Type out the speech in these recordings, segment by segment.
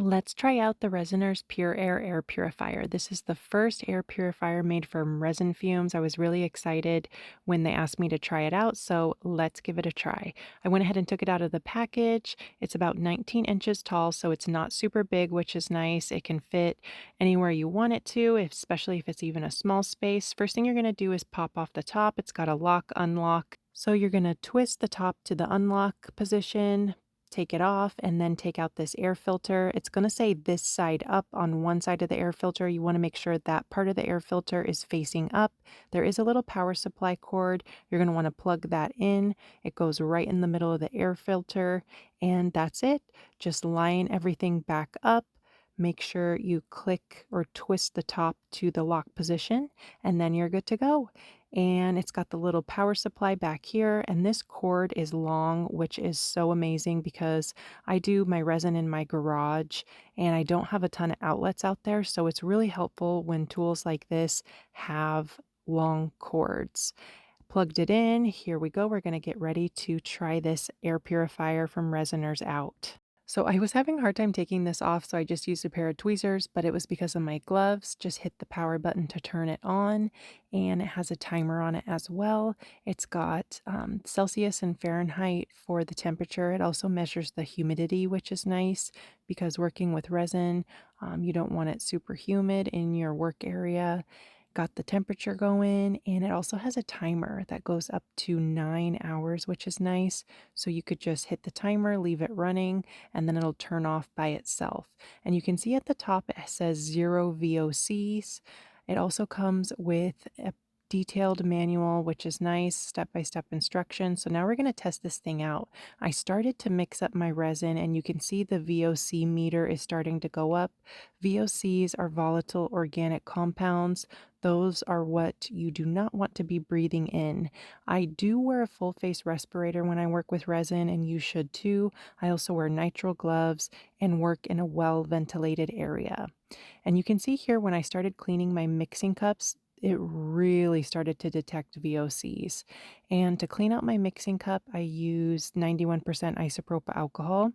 Let's try out the Resiners Purair air purifier. This is the first air purifier made from resin fumes. I was really excited when they asked me to try it out, so let's give it a try. I went ahead and took it out of the package. It's about 19 inches tall, so it's not super big, which is nice. It can fit anywhere you want it to, especially if it's even a small space. First thing you're going to do is pop off the top. It's got a lock, unlock. So you're going to twist the top to the unlock position, take it off, and then take out this air filter. It's going to say this side up on one side of the air filter. You want to make sure that part of the air filter is facing up. There is a little power supply cord. You're going to want to plug that in. It goes right in the middle of the air filter, and that's it. Just line everything back up. Make sure you click or twist the top to the lock position, and then you're good to go. And it's got the little power supply back here, and this cord is long, which is so amazing because I do my resin in my garage and I don't have a ton of outlets out there, so it's really helpful when tools like this have long cords. Plugged it in, here we go. We're going to get ready to try this air purifier from Resiners out. So I was having a hard time taking this off, so I just used a pair of tweezers, but it was because of my gloves. Just hit the power button to turn it on, and it has a timer on it as well. It's got Celsius and Fahrenheit for the temperature. It also measures the humidity, which is nice because working with resin, you don't want it super humid in your work area. Got the temperature going, and it also has a timer that goes up to 9 hours, which is nice. So you could just hit the timer, leave it running, and then it'll turn off by itself. And you can see at the top it says 0 VOCs. It also comes with a detailed manual, which is nice, step-by-step instructions. So now we're going to test this thing out. I started to mix up my resin, and you can see the VOC meter is starting to go up. VOCs are volatile organic compounds. Those are what you do not want to be breathing in. I do wear a full face respirator when I work with resin, and you should too. I also wear nitrile gloves and work in a well ventilated area. And you can see here when I started cleaning my mixing cups, it really started to detect VOCs. And to clean out my mixing cup, I used 91% isopropyl alcohol,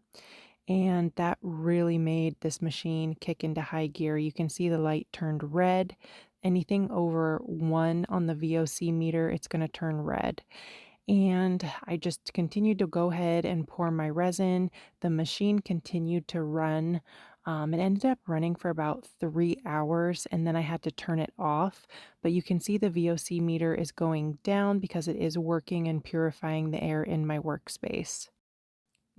and that really made this machine kick into high gear. You can see the light turned red. Anything over 1 on the VOC meter, it's going to turn red. And I just continued to go ahead and pour my resin. The machine continued to run. It ended up running for about 3 hours, and then I had to turn it off. But you can see the VOC meter is going down because it is working and purifying the air in my workspace.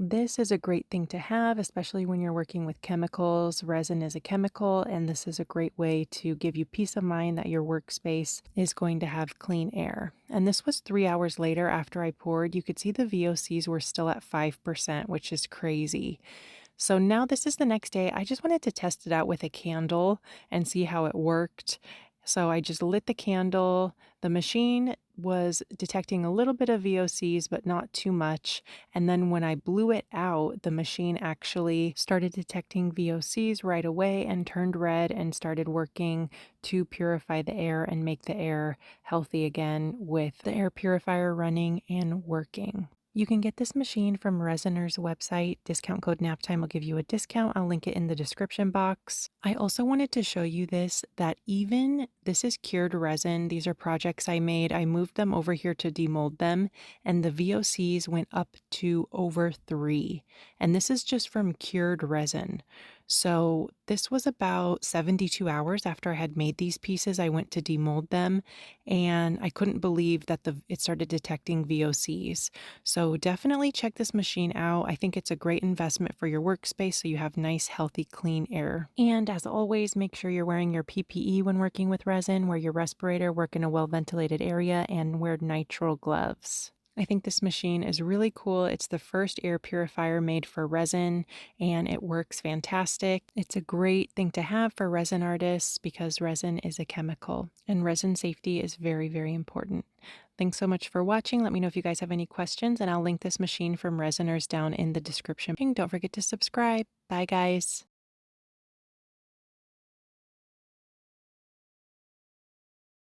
This is a great thing to have, especially when you're working with chemicals. Resin is a chemical, and this is a great way to give you peace of mind that your workspace is going to have clean air. And this was 3 hours later after I poured. You could see the VOCs were still at 5%, which is crazy. So now this is the next day. I just wanted to test it out with a candle and see how it worked. So I just lit the candle. The machine was detecting a little bit of VOCs, but not too much. And then when I blew it out, the machine actually started detecting VOCs right away and turned red and started working to purify the air and make the air healthy again with the air purifier running and working. You can get this machine from Resiner's website. Discount code NAPTIME will give you a discount. I'll link it in the description box. I also wanted to show you that even this is cured resin. These are projects I made. I moved them over here to demold them, and the VOCs went up to over 3. And this is just from cured resin. So this was about 72 hours after I had made these pieces. I went to demold them, and I couldn't believe that it started detecting VOCs. So definitely check this machine out. I think it's a great investment for your workspace so you have nice, healthy, clean air. And as always, make sure you're wearing your PPE when working with resin, wear your respirator, work in a well-ventilated area, and wear nitrile gloves. I think this machine is really cool. It's the first air purifier made for resin, and it works fantastic. It's a great thing to have for resin artists because resin is a chemical, and resin safety is very, very important. Thanks so much for watching. Let me know if you guys have any questions, and I'll link this machine from Resiners down in the description. Don't forget to subscribe. Bye, guys.